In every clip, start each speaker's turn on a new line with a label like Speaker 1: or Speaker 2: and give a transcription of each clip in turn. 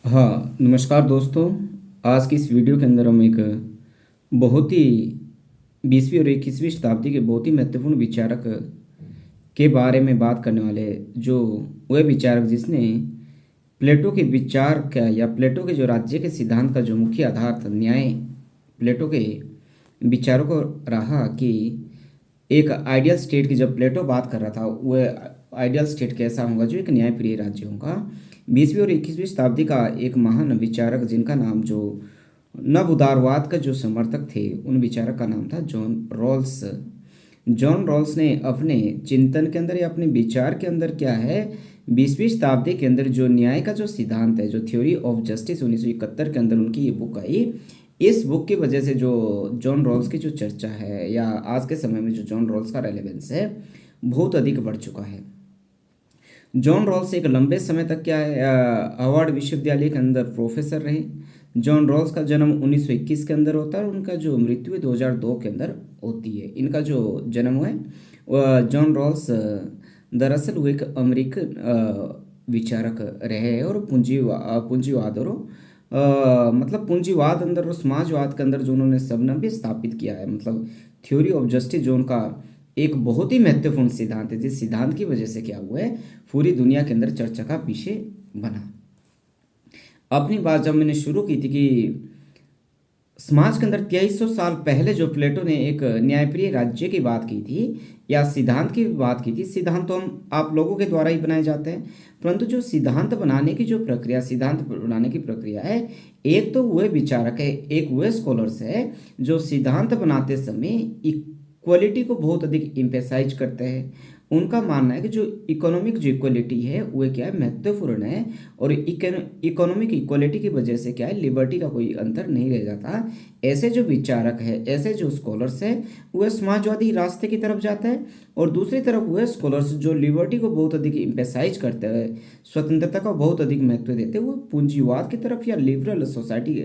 Speaker 1: हाँ, नमस्कार दोस्तों। आज की इस वीडियो के अंदर हम एक बहुत ही 20वीं और 21वीं शताब्दी के बहुत ही महत्वपूर्ण विचारक के बारे में बात करने वाले हैं, जो वह विचारक जिसने प्लेटो के विचार का या प्लेटो के जो राज्य के सिद्धांत का जो मुख्य आधार था न्याय। प्लेटो के विचारों को रहा कि एक आइडियल स्टेट की जब प्लेटो बात कर रहा था, वह आइडियल स्टेट कैसा होगा जो एक न्यायप्रिय राज्य होगा। 20वीं और 21वीं शताब्दी का एक महान विचारक जिनका नाम जो नव उदारवाद का जो समर्थक थे, उन विचारक का नाम था जॉन रॉल्स। जॉन रॉल्स ने अपने चिंतन के अंदर या अपने विचार के अंदर क्या है, 20वीं शताब्दी के अंदर जो न्याय का जो सिद्धांत है, जो थ्योरी ऑफ जस्टिस 1971 के अंदर उनकी ये बुक आई। इस बुक की वजह से जो जॉन रॉल्स की जो चर्चा है या आज के समय में जो जॉन रॉल्स का रेलेवेंस है बहुत अधिक बढ़ चुका है। जॉन रॉल्स एक लंबे समय तक क्या है हार्वर्ड विश्वविद्यालय के अंदर प्रोफेसर रहे। जॉन रॉल्स का जन्म 1921 के अंदर होता है और उनका जो मृत्यु है 2002 के अंदर होती है। इनका जो जन्म हुआ है जॉन रॉल्स दरअसल वो एक अमेरिकन विचारक रहे हैं और पूंजीवाद और मतलब पूंजीवाद अंदर और समाजवाद के अंदर जो उन्होंने सबने भी स्थापित किया है, मतलब थ्योरी ऑफ जस्टिस जो उनका एक बहुत ही महत्वपूर्ण सिद्धांत है, जिस सिद्धांत की वजह से क्या हुआ है पूरी दुनिया के अंदर चर्चा का विषय बना। अपनी बात जब मैंने शुरू की थी कि समाज के अंदर 2300 साल पहले जो प्लेटो ने एक न्यायप्रिय राज्य की बात की थी या सिद्धांत की बात की थी। सिद्धांत तो हम आप लोगों के द्वारा ही बनाए जाते हैं, परंतु जो सिद्धांत बनाने की जो प्रक्रिया, सिद्धांत बनाने की प्रक्रिया है, एक तो वह विचारक है, एक वह स्कॉलर्स है जो सिद्धांत बनाते समय इक्वलिटी को बहुत अधिक इम्फेसाइज करते हैं। उनका मानना है कि जो इकोनॉमिक जो इक्वलिटी है वह क्या है महत्वपूर्ण है और इकोनॉमिक इक्वलिटी की वजह से क्या है लिबर्टी का कोई अंतर नहीं रह जाता। ऐसे जो विचारक है, ऐसे जो स्कॉलर्स है, वह समाजवादी रास्ते की तरफ जाता है और दूसरी तरफ वह स्कॉलर्स जो लिबर्टी को बहुत अधिक इम्पेसाइज करते हैं, स्वतंत्रता को बहुत अधिक महत्व देते हैं, वो पूंजीवाद की तरफ या लिबरल सोसाइटी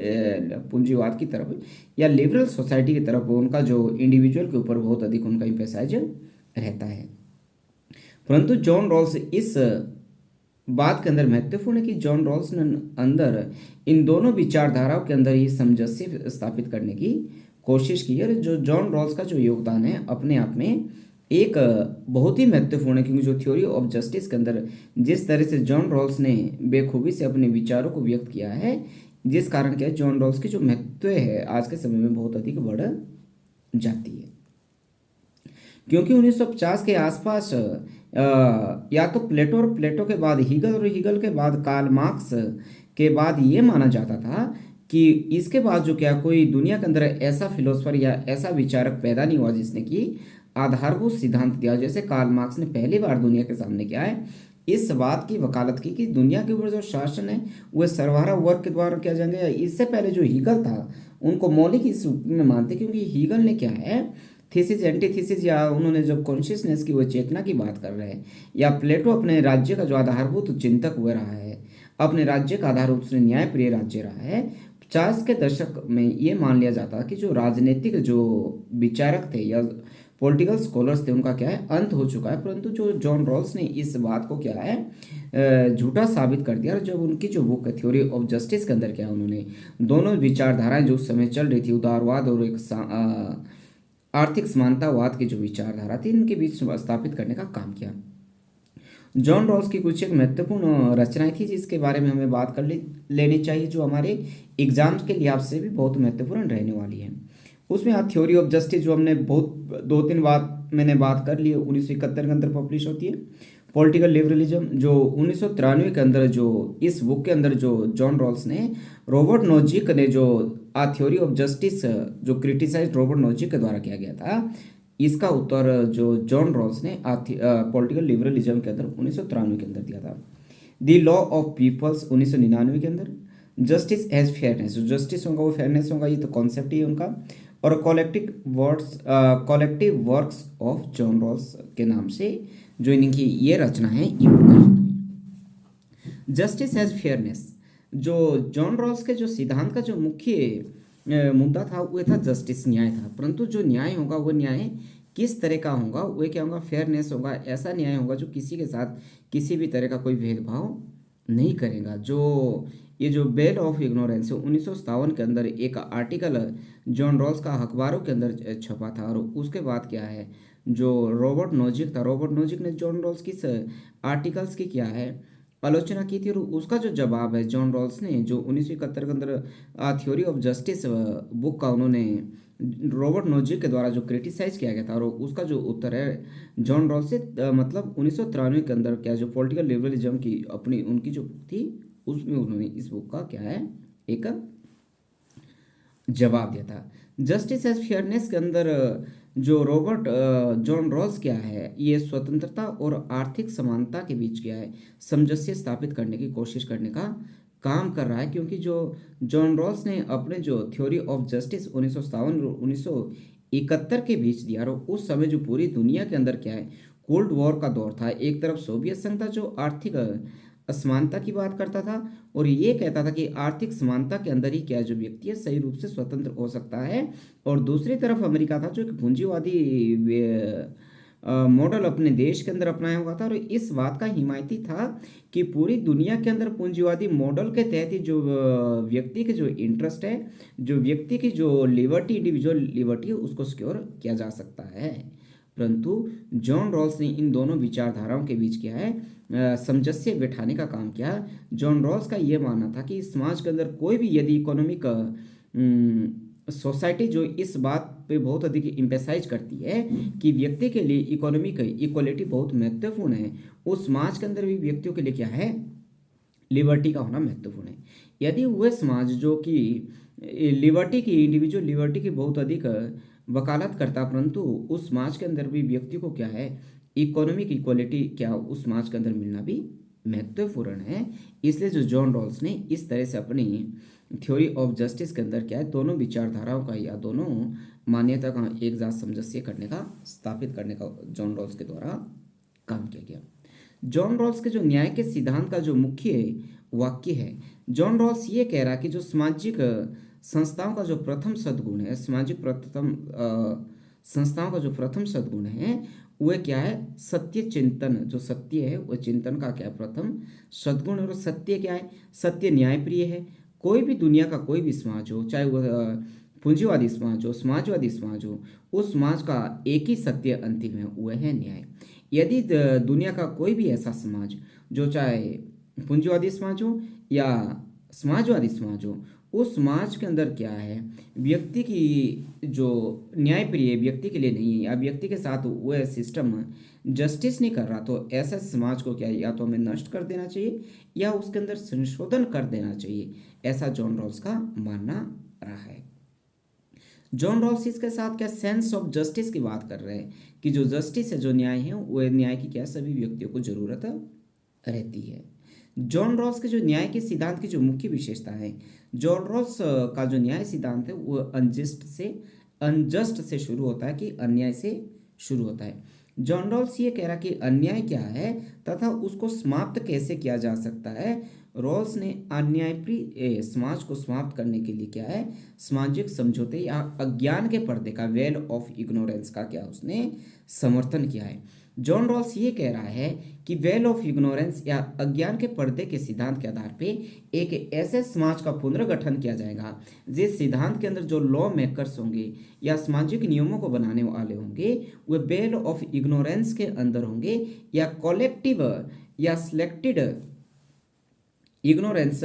Speaker 1: पूंजीवाद की तरफ या लिबरल सोसाइटी की तरफ उनका जो इंडिविजुअल के ऊपर बहुत अधिक उनका इम्पेसाइज रहता है। परंतु जॉन रॉल्स इस बात के अंदर महत्वपूर्ण है कि जॉन रॉल्स ने अंदर इन दोनों विचारधाराओं के अंदर ही सामंजस्य स्थापित करने की कोशिश की है। जो जॉन रॉल्स का जो योगदान है अपने आप में एक बहुत ही महत्वपूर्ण है, क्योंकि जो थ्योरी ऑफ जस्टिस के अंदर जिस तरह से जॉन रॉल्स ने बेखूबी से अपने विचारों को व्यक्त किया है, जिस कारण क्या है जॉन रॉल्स की जो महत्व है आज के समय में बहुत अधिक बढ़ जाती है। क्योंकि 1950 के आसपास या तो प्लेटो और प्लेटो के बाद हीगल और हीगल के बाद कार्ल मार्क्स के बाद ये माना जाता था कि इसके बाद जो क्या कोई दुनिया के अंदर ऐसा फिलोसफर या ऐसा विचारक पैदा नहीं हुआ जिसने कि आधारभूत सिद्धांत दिया। जैसे कार्ल मार्क्स ने पहली बार दुनिया के सामने क्या है इस बात की वकालत की कि दुनिया के ऊपर जो शासन है वह सर्वहारा वर्ग के द्वारा किया जाएंगे। इससे पहले जो हीगल था उनको मौलिक इस रूप में मानते, क्योंकि हीगल ने क्या है थीसिस एंटीथीसिस या उन्होंने जब कॉन्शियसनेस की वो चेतना की बात कर रहे हैं, या प्लेटो अपने राज्य का जो आधारभूत चिंतक हुआ रहा है, अपने राज्य का आधारभूत उसने न्यायप्रिय राज्य रहा है। 50 के दशक में ये मान लिया जाता कि जो राजनीतिक जो विचारक थे या पॉलिटिकल स्कॉलर्स थे उनका क्या है अंत हो चुका है। परंतु जो जॉन रॉल्स ने इस बात को क्या है झूठा साबित कर दिया। और जब उनकी जो बुक है थ्योरी ऑफ जस्टिस के अंदर क्या उन्होंने दोनों विचारधाराएं जो उस समय चल रही थी, उदारवाद और एक आर्थिक समानतावाद की जो विचारधारा थी, इनके बीच स्थापित करने का काम किया। जॉन रॉल्स की कुछ एक महत्वपूर्ण रचनाएं थी जिसके बारे में हमें बात कर लेनी चाहिए, जो हमारे एग्जाम्स के लिहाज से भी बहुत महत्वपूर्ण रहने वाली है। उसमें आप थ्योरी ऑफ जस्टिस जो हमने बहुत 2-3 बात मैंने बात कर ली, 1971 के अंदर पब्लिश होती है। पॉलिटिकल लिबरलिज्म जो 1993 के अंदर जो इस बुक के अंदर जो जॉन रॉल्स ने रॉबर्ट नोजिक ने जो थ्योरी ऑफ जस्टिस जो क्रिटिसाइज रॉबर्ट नोजिक के द्वारा किया गया था, इसका उत्तर जो जॉन रॉल्स ने पॉलिटिकल लिबरलिज्म के अंदर 1993 के अंदर दिया था। द लॉ ऑफ पीपल्स 1999 के अंदर, जस्टिस एज फेयरनेस, जो जस्टिस होगा वो फेयरनेस होगा, ये तो कॉन्सेप्ट ही है उनका। और collective works of John Rawls के नाम से जो इनकी ये रचना है ये प्रकाशित हुई। जस्टिस एज फेयरनेस जो जॉन रॉल्स के जो सिद्धांत का जो मुख्य मुद्दा था वह था जस्टिस, न्याय था। परंतु जो न्याय होगा वो न्याय किस तरह का होगा, वह क्या होगा फेयरनेस होगा। ऐसा न्याय होगा जो किसी के साथ किसी भी तरह का कोई भेदभाव नहीं करेगा। जो ये जो बेल ऑफ इग्नोरेंस है 1957 के अंदर एक आर्टिकल जॉन रॉल्स का अखबारों के अंदर छपा था, और उसके बाद क्या है, जो रॉबर्ट नोजिक था, रॉबर्ट नोजिक ने जॉन रॉल्स की आर्टिकल्स की क्या है आलोचना की थी, और उसका जो जवाब है जॉन रॉल्स ने जो 1971 के अंदर थ्योरी ऑफ जस्टिस बुक का उन्होंने रॉबर्ट नोजिक के द्वारा जो क्रिटिसाइज किया गया था, और उसका जो उत्तर है जॉन रॉल्स से मतलब 1993 के अंदर क्या जो पॉलिटिकल लिबरलिज्म की अपनी उनकी जो बुक थी उसमें उन्होंने इस बुक का क्या है एक जवाब दिया था। जस्टिस एज फेयरनेस के अंदर जो रॉबर्ट जॉन रॉल्स क्या है ये स्वतंत्रता और आर्थिक समानता के बीच क्या है सामंजस्य स्थापित करने की कोशिश करने का काम कर रहा है, क्योंकि जो जॉन रॉल्स ने अपने जो थ्योरी ऑफ जस्टिस 1957 और 1971 के बीच दिया, और उस समय जो पूरी दुनिया के अंदर क्या है कोल्ड वॉर का दौर था, एक तरफ सोवियत संघ था जो आर्थिक असमानता की बात करता था, और ये कहता था कि आर्थिक समानता के अंदर ही क्या है जो व्यक्ति है सही रूप से स्वतंत्र हो सकता है, और दूसरी तरफ अमेरिका था जो एक पूंजीवादी मॉडल अपने देश के अंदर अपनाया हुआ था, और इस बात का हिमायती था कि पूरी दुनिया के अंदर पूंजीवादी मॉडल के तहत ही जो व्यक्ति के जो इंटरेस्ट है, जो व्यक्ति की जो लिबर्टी इंडिविजुअल लिबर्टी है उसको सिक्योर किया जा सकता है। परंतु जॉन रॉल्स ने इन दोनों विचारधाराओं के बीच क्या है सामंजस्य बिठाने का काम किया। जॉन रॉल्स का यह मानना था कि समाज के अंदर कोई भी यदि इकोनॉमिक सोसाइटी जो इस बात पे बहुत अधिक इम्पेसाइज करती है कि व्यक्ति के लिए इकोनॉमिक इक्वलिटी बहुत महत्वपूर्ण है, उस समाज के अंदर भी व्यक्तियों के लिए क्या है लिबर्टी का होना महत्वपूर्ण है। यदि वह समाज जो कि लिबर्टी की इंडिविजुअल लिबर्टी की बहुत अधिक वकालत करता, परंतु उस समाज के अंदर भी व्यक्ति को क्या है इकोनॉमिक इक्वलिटी क्या उस समाज के अंदर मिलना भी महत्वपूर्ण है। इसलिए जो जॉन रॉल्स ने इस तरह से अपनी थ्योरी ऑफ जस्टिस के अंदर क्या है दोनों विचारधाराओं का या दोनों मान्यता का एक साथ सामंजस्य करने का स्थापित करने का जॉन रॉल्स के द्वारा काम किया गया। जॉन रॉल्स के जो न्याय के सिद्धांत का जो मुख्य वाक्य है, जॉन रॉल्स ये कह रहा है कि जो सामाजिक संस्थाओं का जो प्रथम सद्गुण है, सामाजिक प्रथम संस्थाओं का जो प्रथम सद्गुण है वह क्या है सत्य चिंतन। जो सत्य है वह चिंतन का क्या प्रथम सद्गुण है, और सत्य क्या है सत्य न्यायप्रिय है। कोई भी दुनिया का कोई भी समाज हो, चाहे वह पूंजीवादी समाज हो समाजवादी समाज हो, उस समाज का एक ही सत्य अंतिम है वह है न्याय। यदि दुनिया का कोई भी ऐसा समाज जो चाहे पूंजीवादी समाज हो या समाजवादी समाज हो, उस समाज के अंदर क्या है व्यक्ति की जो न्यायप्रिय व्यक्ति के लिए नहीं है या व्यक्ति के साथ वह सिस्टम जस्टिस नहीं कर रहा, तो ऐसा समाज को क्या है या तो हमें नष्ट कर देना चाहिए या उसके अंदर संशोधन कर देना चाहिए, ऐसा जॉन रॉल्स का मानना रहा है। जॉन रॉल्स इसके साथ क्या सेंस ऑफ जस्टिस की बात कर रहे हैं कि जो जस्टिस है जो न्याय है वह न्याय की क्या सभी व्यक्तियों को जरूरत रहती है। जॉन रॉल्स के जो न्याय के सिद्धांत की जो मुख्य विशेषता है, जॉन रॉल्स का जो न्याय सिद्धांत है वो अनजस्ट से शुरू होता है कि अन्याय से शुरू होता है। जॉन रॉल्स ये कह रहा कि अन्याय क्या है तथा उसको समाप्त कैसे किया जा सकता है। रॉल्स ने अन्यायप्रिय समाज को समाप्त करने के लिए क्या है सामाजिक समझौते या अज्ञान के पर्दे का वेल ऑफ इग्नोरेंस का क्या उसने समर्थन किया है। जॉन रॉल्स ये कह रहा है कि वेल ऑफ इग्नोरेंस या अज्ञान के पर्दे के सिद्धांत के आधार पे एक ऐसे समाज का पुनर्गठन किया जाएगा जिस सिद्धांत के अंदर जो लॉ मेकर्स होंगे या सामाजिक नियमों को बनाने वाले होंगे वे वेल ऑफ इग्नोरेंस के अंदर होंगे या कॉलेक्टिव या सिलेक्टेड इग्नोरेंस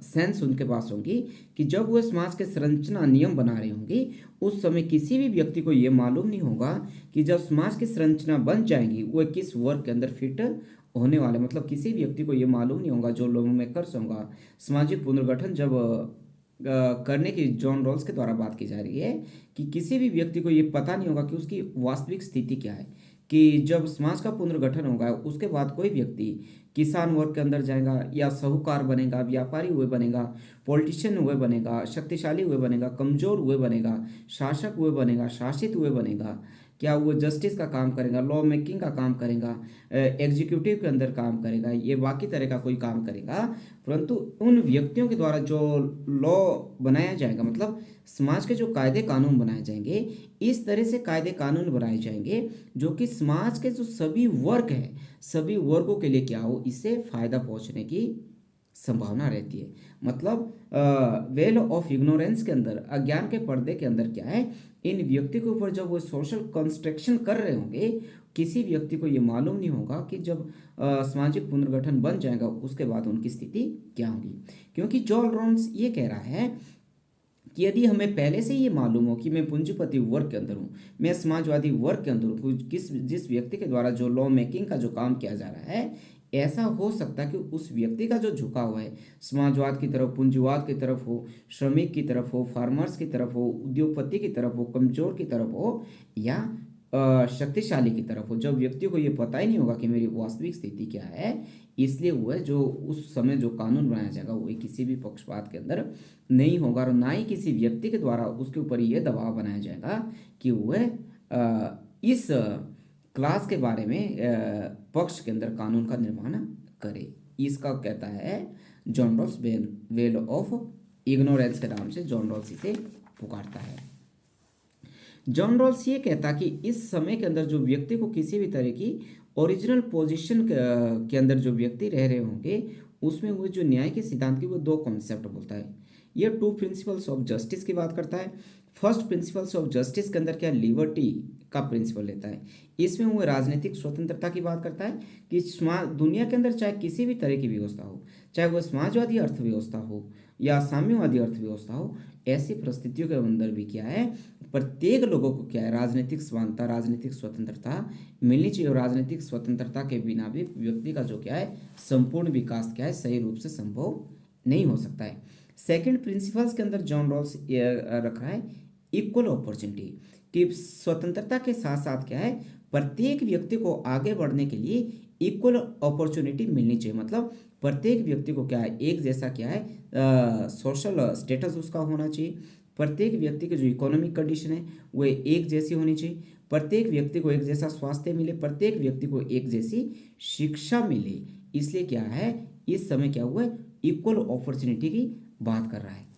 Speaker 1: सेंस उनके पास होगी कि जब वह समाज के संरचना नियम बना रहे होंगे उस समय किसी भी व्यक्ति को यह मालूम नहीं होगा कि जब समाज की संरचना बन जाएंगी वह किस वर्ग के अंदर फिट होने वाले, मतलब किसी व्यक्ति को यह मालूम नहीं होगा जो लोगों में कर होगा सामाजिक पुनर्गठन जब करने की जॉन रॉल्स के द्वारा बात की जा रही है कि किसी भी व्यक्ति को ये पता नहीं होगा कि उसकी वास्तविक स्थिति क्या है, कि जब समाज का पुनर्गठन होगा उसके बाद कोई व्यक्ति किसान वर्ग के अंदर जाएगा या साहूकार बनेगा, व्यापारी हुए बनेगा, पॉलिटिशियन हुए बनेगा, शक्तिशाली हुए बनेगा, कमजोर हुए बनेगा, शासक हुए बनेगा, शासित हुए बनेगा, क्या वो जस्टिस का काम करेगा, लॉ मेकिंग का काम करेगा, एग्जीक्यूटिव के अंदर काम करेगा, ये बाकी तरह का कोई काम करेगा, परंतु उन व्यक्तियों के द्वारा जो लॉ बनाया जाएगा मतलब समाज के जो कायदे कानून बनाए जाएंगे इस तरह से कायदे कानून बनाए जाएंगे जो कि समाज के जो सभी वर्ग हैं सभी वर्गों के लिए क्या हो इससे फायदा पहुंचने की संभावना रहती है। मतलब वेल ऑफ इग्नोरेंस के अंदर, अज्ञान के पर्दे के अंदर क्या है, इन व्यक्ति के ऊपर जब वो सोशल कंस्ट्रक्शन कर रहे होंगे, किसी व्यक्ति को ये मालूम नहीं होगा कि जब सामाजिक पुनर्गठन बन जाएगा उसके बाद उनकी स्थिति क्या होगी। क्योंकि जॉन रॉल्स ये कह रहा है कि यदि हमें पहले से ये मालूम हो कि मैं पूंजीपति वर्ग के अंदर हूँ, मैं समाजवादी वर्ग के अंदर हूँ, किस जिस व्यक्ति के द्वारा जो लॉ मेकिंग का जो काम किया जा रहा है, ऐसा हो सकता है कि उस व्यक्ति का जो झुकाव है समाजवाद की तरफ, पूंजीवाद की तरफ हो, श्रमिक की तरफ हो, फार्मर्स की तरफ हो, उद्योगपति की तरफ हो, कमजोर की तरफ हो, या शक्तिशाली की तरफ हो। जब व्यक्ति को ये पता ही नहीं होगा कि मेरी वास्तविक स्थिति क्या है, इसलिए वो है जो उस समय जो कानून बनाया जाएगा वो किसी भी पक्षपात के अंदर नहीं होगा, और ना ही किसी व्यक्ति के द्वारा उसके ऊपर ये दबाव बनाया जाएगा कि वह इस क्लास के बारे में पक्ष के अंदर कानून का निर्माण करे। इसका कहता है John Rawls veil of ignorance के नाम से जॉन रॉल्स इसे पुकारता है। जॉन रॉल्स ये कहता कि इस समय के अंदर जो व्यक्ति को किसी भी तरह की ओरिजिनल पोजीशन के अंदर जो व्यक्ति रह रहे होंगे, उसमें वो जो न्याय के सिद्धांत की वो दो कॉन्सेप्ट बोलता है। ये टू प्रिंसिपल्स ऑफ जस्टिस की बात करता है। फर्स्ट प्रिंसिपल्स ऑफ जस्टिस के अंदर क्या, लिबर्टी का प्रिंसिपल लेता है। इसमें वो राजनीतिक स्वतंत्रता की बात करता है कि दुनिया के अंदर चाहे किसी भी तरह की व्यवस्था हो, चाहे वह समाजवादी अर्थव्यवस्था हो या साम्यवादी अर्थव्यवस्था हो, ऐसी परिस्थितियों के अंदर भी क्या है, प्रत्येक लोगों को क्या है, राजनीतिक समानता, राजनीतिक स्वतंत्रता मिलनी चाहिए। और राजनीतिक स्वतंत्रता के बिना भी व्यक्ति का जो क्या है संपूर्ण विकास क्या है सही रूप से संभव नहीं हो सकता है। सेकंड प्रिंसिपल्स के अंदर जॉन रॉल्स रखा है इक्वल अपॉर्चुनिटी, कि स्वतंत्रता के साथ साथ क्या है, प्रत्येक व्यक्ति को आगे बढ़ने के लिए इक्वल अपॉर्चुनिटी मिलनी चाहिए। मतलब प्रत्येक व्यक्ति को क्या है, एक जैसा क्या है सोशल स्टेटस उसका होना चाहिए। प्रत्येक व्यक्ति की जो इकोनॉमिक कंडीशन है वो एक जैसी होनी चाहिए। प्रत्येक व्यक्ति को एक जैसा स्वास्थ्य मिले, प्रत्येक व्यक्ति को एक जैसी शिक्षा मिले। इसलिए क्या है, इस समय क्या हुआ है, इक्वल अपॉर्चुनिटी की बात कर रहा है।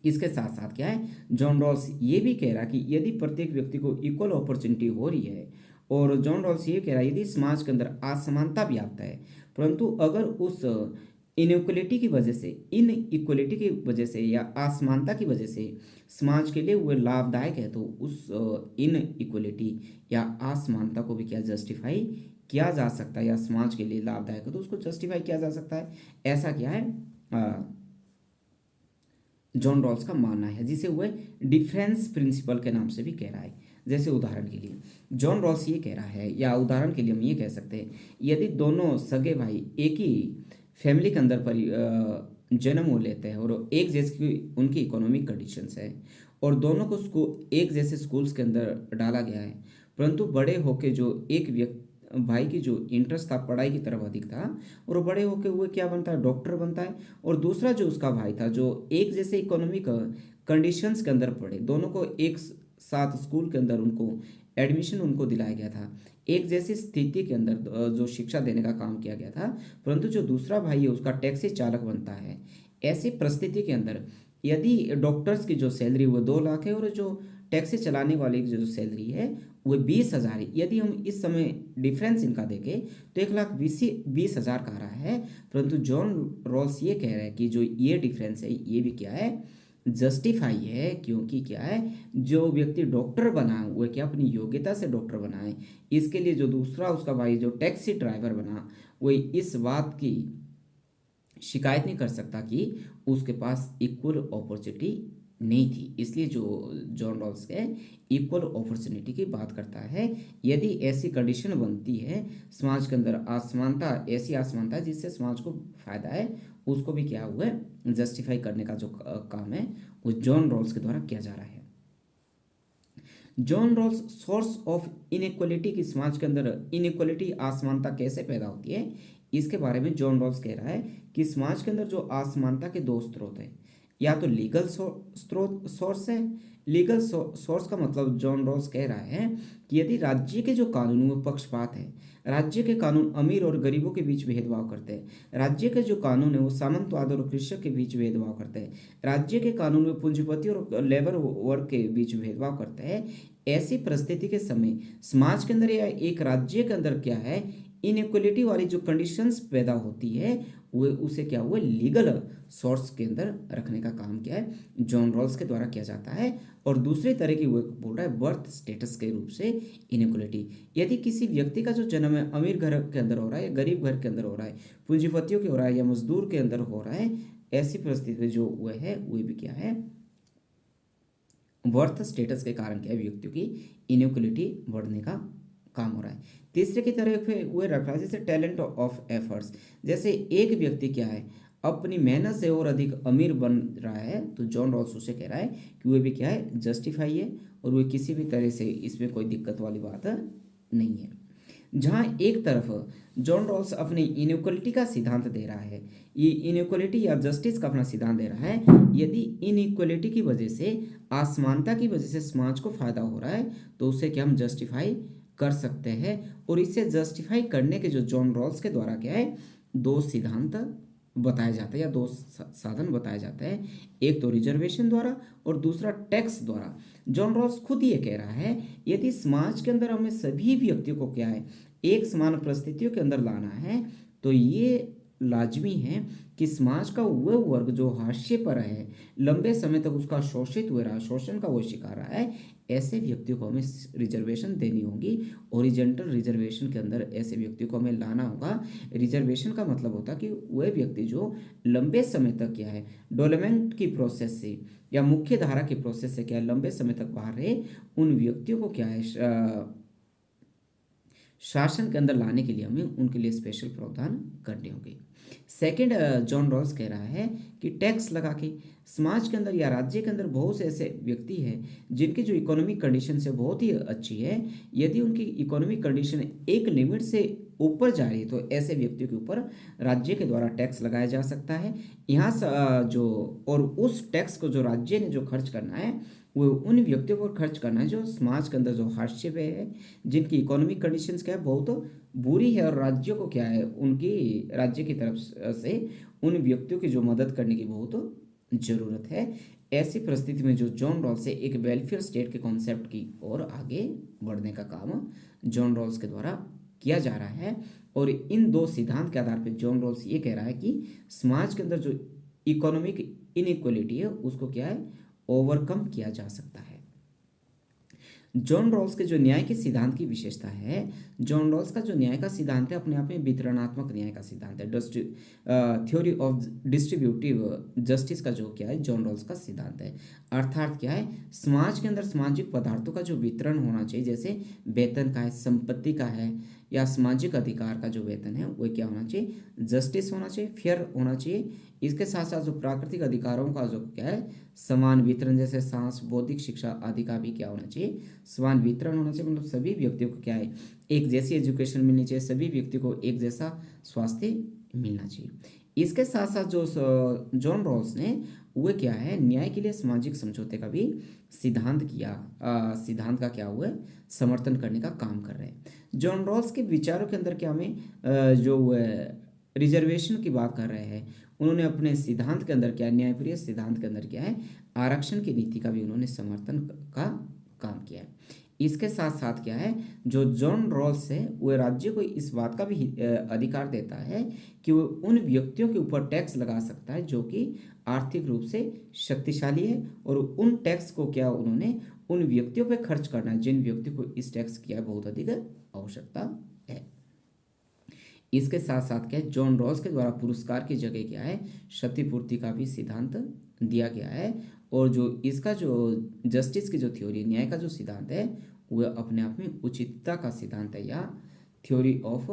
Speaker 1: इसके साथ साथ क्या है, जॉन रॉल्स ये भी कह रहा है कि यदि प्रत्येक व्यक्ति को इक्वल अपॉर्चुनिटी हो रही है, और जॉन रॉल्स ये कह रहा है यदि समाज के अंदर असमानता व्याप्त है, परंतु अगर उस इनइक्वलिटी की वजह से या असमानता की वजह से समाज के लिए वो लाभदायक है, तो उस इनइक्वलिटी या असमानता को भी क्या जस्टिफाई किया जा सकता है, या समाज के लिए लाभदायक है तो उसको जस्टिफाई किया जा सकता है। ऐसा क्या है जॉन रॉल्स का मानना है, जिसे वह डिफरेंस प्रिंसिपल के नाम से भी कह रहा है। जैसे उदाहरण के लिए जॉन रॉल्स ये कह रहा है, या उदाहरण के लिए हम ये कह सकते हैं, यदि दोनों सगे भाई एक ही फैमिली के अंदर जन्म हो लेते हैं और एक जैसी उनकी इकोनॉमिक कंडीशंस है, और दोनों को एक जैसे स्कूल्स के अंदर डाला गया है, परंतु बड़े होके जो एक व्यक्ति भाई की जो इंटरेस्ट था पढ़ाई की तरफ अधिक था, और बड़े होके वो क्या बनता है, डॉक्टर बनता है। और दूसरा जो उसका भाई था जो एक जैसे इकोनॉमिक कंडीशंस के अंदर पढ़े, दोनों को एक साथ स्कूल के अंदर उनको एडमिशन उनको दिलाया गया था, एक जैसी स्थिति के अंदर जो शिक्षा देने का काम किया गया था, परंतु जो दूसरा भाई है उसका टैक्सी चालक बनता है। ऐसी परिस्थिति के अंदर यदि डॉक्टर्स की जो सैलरी वो 2 लाख है, और जो टैक्सी चलाने वाले की जो सैलरी है वो 20,000 है, यदि हम इस समय डिफरेंस इनका देखें तो 1,20,000 का आ रहा है, परंतु जॉन रॉल्स ये कह रहे हैं कि जो ये डिफरेंस है ये भी क्या है, जस्टिफाई है। क्योंकि क्या है, जो व्यक्ति डॉक्टर बना है वो क्या अपनी योग्यता से डॉक्टर बना है, इसके लिए जो दूसरा उसका भाई जो टैक्सी ड्राइवर बना वो इस बात की शिकायत नहीं कर सकता कि उसके पास इक्वल अपॉर्चुनिटी नहीं थी। इसलिए जो जॉन रॉल्स है इक्वल अपॉर्चुनिटी की बात करता है। यदि ऐसी कंडीशन बनती है समाज के अंदर, असमानता, ऐसी असमानता जिससे समाज को फायदा है, उसको भी क्या हुआ है जस्टिफाई करने का जो काम है वो जॉन रॉल्स के द्वारा किया जा रहा है। John Rawls source of inequality की, समाज के अंदर इनइक्वलिटी असमानता कैसे पैदा होती है, इसके बारे में जॉन रॉल्स कह रहा है कि समाज के अंदर जो असमानता के दो स्रोत है, या तो लीगल स्रोत सोर्स है। लीगल सोर्स का मतलब जॉन रॉल्स कह रहा है कि यदि राज्य के जो कानून वो पक्षपात है, राज्य के कानून अमीर और गरीबों के बीच भेदभाव करते हैं, राज्य के जो कानून है वो सामंतवाद और कृषक के बीच भेदभाव करते हैं, राज्य के कानून में पूंजीपति और लेबर वर्ग के बीच भेदभाव करते हैं, ऐसी परिस्थिति के समय समाज के अंदर या एक राज्य के अंदर क्या है, इनइक्वलिटी वाली जो कंडीशंस पैदा होती है वो उसे क्या हुआ लीगल सोर्स के अंदर रखने का काम क्या है जॉन रॉल्स के द्वारा किया जाता है। और दूसरे तरह की वो बोल रहा है बर्थ स्टेटस के रूप से इनइक्वलिटी। यदि किसी व्यक्ति का जो जन्म है अमीर घर के अंदर हो रहा है या गरीब घर के अंदर हो रहा है, पूंजीपतियों के हो रहा है या मजदूर के अंदर हो रहा है, ऐसी परिस्थिति में जो वह है वह भी क्या है वर्थ स्टेटस के कारण क्या है व्यक्तियों की इनइक्वलिटी बढ़ने का काम हो रहा है। तीसरे की तरफ वह रख रहा है जैसे टैलेंट ऑफ एफर्ट्स। जैसे एक व्यक्ति क्या है अपनी मेहनत से और अधिक अमीर बन रहा है तो जॉन रॉल्स उसे कह रहा है कि वह भी क्या है जस्टिफाई है और वह किसी भी तरह से इसमें कोई दिक्कत वाली बात नहीं है। जहाँ एक तरफ जॉन रॉल्स अपनी इनइक्वलिटी का सिद्धांत दे रहा है, ये इनइक्वलिटी या जस्टिस का अपना सिद्धांत दे रहा है। यदि इनइक्वलिटी की वजह से असमानता की वजह से समाज को फायदा हो रहा है तो उसे क्या हम जस्टिफाई कर सकते हैं। और इसे जस्टिफाई करने के जो जॉन रॉल्स के द्वारा क्या है दो सिद्धांत बताए जाते हैं या दो साधन बताए जाते हैं, एक तो रिजर्वेशन द्वारा और दूसरा टैक्स द्वारा। जॉन रॉल्स खुद ये कह रहा है यदि समाज के अंदर हमें सभी व्यक्तियों को क्या है एक समान परिस्थितियों के अंदर लाना है तो ये लाजमी है कि समाज का वह वर्ग जो हाशिए पर है लंबे समय तक उसका शोषित हुआ रहा शोषण का वो शिकार रहा है, ऐसे व्यक्तियों को हमें रिजर्वेशन देनी होगी। ओरिजेंटल रिजर्वेशन के अंदर ऐसे व्यक्तियों को हमें लाना होगा। रिजर्वेशन का मतलब होता है कि वह व्यक्ति जो लंबे समय तक क्या है डेवलपमेंट की प्रोसेस से या मुख्य धारा की प्रोसेस से क्या है लंबे समय तक बाहर रहे, उन व्यक्तियों को क्या है शासन के अंदर लाने के लिए हमें उनके लिए स्पेशल प्रावधान करने होंगे। सेकंड जॉन रॉल्स कह रहा है कि टैक्स लगा के समाज के अंदर या राज्य के अंदर बहुत से ऐसे व्यक्ति हैं जिनकी जो इकोनॉमिक कंडीशन से बहुत ही अच्छी है, यदि उनकी इकोनॉमिक कंडीशन एक लिमिट से ऊपर जा रही है तो ऐसे व्यक्तियों के ऊपर राज्य के द्वारा टैक्स लगाया जा सकता है। यहाँ जो और उस टैक्स को जो राज्य ने जो खर्च करना है वो उन व्यक्तियों पर खर्च करना है जो समाज के अंदर जो हाशिए पे है, जिनकी इकोनॉमिक कंडीशंस क्या है बहुत बुरी है और राज्यों को क्या है उनकी राज्य की तरफ से उन व्यक्तियों की जो मदद करने की बहुत ज़रूरत है। ऐसी परिस्थिति में जो जॉन रॉल्स है एक वेलफेयर स्टेट के कॉन्सेप्ट की ओर आगे बढ़ने का काम जॉन रॉल्स के द्वारा किया जा रहा है। और इन दो सिद्धांत के आधार पर जॉन रॉल्स ये कह रहा है कि समाज के अंदर जो इकोनॉमिक इनइक्वलिटी है उसको क्या है ओवरकम किया जा सकता है। जॉन रॉल्स के जो न्याय के सिद्धांत की विशेषता है, जॉन रॉल्स का जो न्याय का सिद्धांत है अपने आप में वितरणात्मक न्याय का सिद्धांत है। थ्योरी ऑफ डिस्ट्रीब्यूटिव जस्टिस का जो क्या है जॉन रॉल्स का सिद्धांत है। अर्थात क्या है समाज के अंदर सामाजिक पदार्थों का जो वितरण होना चाहिए, जैसे वेतन का है, संपत्ति का है या सामाजिक अधिकार का जो वेतन है वो क्या होना चाहिए जस्टिस होना चाहिए, फेयर होना चाहिए। इसके साथ साथ जो प्राकृतिक अधिकारों का जो क्या है समान वितरण, जैसे सांस, बौद्धिक शिक्षा आदि का भी क्या होना चाहिए समान वितरण होना चाहिए। मतलब सभी व्यक्तियों को क्या है एक जैसी एजुकेशन मिलनी चाहिए, सभी व्यक्तियों को एक जैसा स्वास्थ्य मिलना चाहिए। इसके साथ साथ जो जॉन रॉल्स ने वो क्या है न्याय के लिए सामाजिक समझौते का भी सिद्धांत किया, सिद्धांत का क्या हुआ समर्थन करने का काम कर रहे हैं। जॉन रॉल्स के विचारों के अंदर क्या हमें जो रिजर्वेशन की बात कर रहे हैं, उन्होंने अपने सिद्धांत के अंदर क्या न्यायप्रिय सिद्धांत के अंदर क्या है आरक्षण की नीति का भी उन्होंने समर्थन का काम किया है। इसके साथ साथ क्या है जो जॉन रॉल्स है वह राज्य को इस बात का भी अधिकार देता है कि वो उन व्यक्तियों के ऊपर टैक्स लगा सकता है जो कि आर्थिक रूप से शक्तिशाली है, और उन टैक्स को क्या उन्होंने उन व्यक्तियों पर खर्च करना है जिन व्यक्तियों को इस टैक्स की बहुत अधिक आवश्यकता है। इसके साथ साथ क्या है जॉन रॉल्स के द्वारा पुरस्कार की जगह क्या है क्षतिपूर्ति का भी सिद्धांत दिया गया है। और जो इसका जो जस्टिस की जो थ्योरी न्याय का जो सिद्धांत है वह अपने आप में उचितता का सिद्धांत है या थ्योरी ऑफ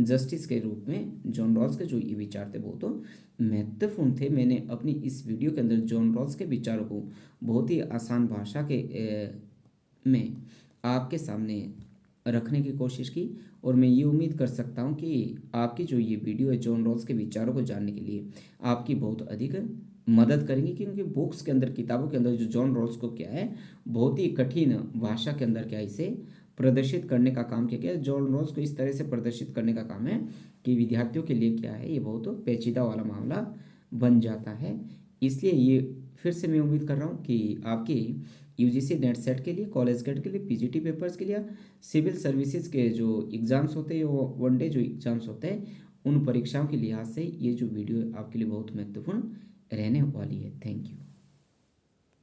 Speaker 1: जस्टिस के रूप में जॉन रॉल्स के जो ये विचार थे बहुत महत्वपूर्ण थे। मैंने अपनी इस वीडियो के अंदर जॉन रॉल्स के विचारों को बहुत ही आसान भाषा के में आपके सामने रखने की कोशिश की, और मैं ये उम्मीद कर सकता हूँ कि आपकी जो ये वीडियो है जॉन रॉल्स के विचारों को जानने के लिए आपकी बहुत अधिक मदद करेंगी, क्योंकि बुक्स के अंदर किताबों के अंदर जो जॉन रॉल्स को क्या है बहुत ही कठिन भाषा के अंदर क्या इसे प्रदर्शित करने का काम किया गया। जॉन रॉल्स को इस तरह से प्रदर्शित करने का काम है कि विद्यार्थियों के लिए क्या है ये बहुत पेचीदा वाला मामला बन जाता है। इसलिए ये फिर से मैं उम्मीद कर रहा हूँ कि आपकी यूजीसी नेट सेट के लिए, कॉलेज गेट के लिए, पीजीटी पेपर्स के लिए, सिविल सर्विसेज के जो एग्ज़ाम्स होते हैं वो वनडे जो एग्ज़ाम्स होते हैं उन परीक्षाओं के लिहाज से ये जो वीडियो आपके लिए बहुत महत्वपूर्ण रहने वाली है। Thank you.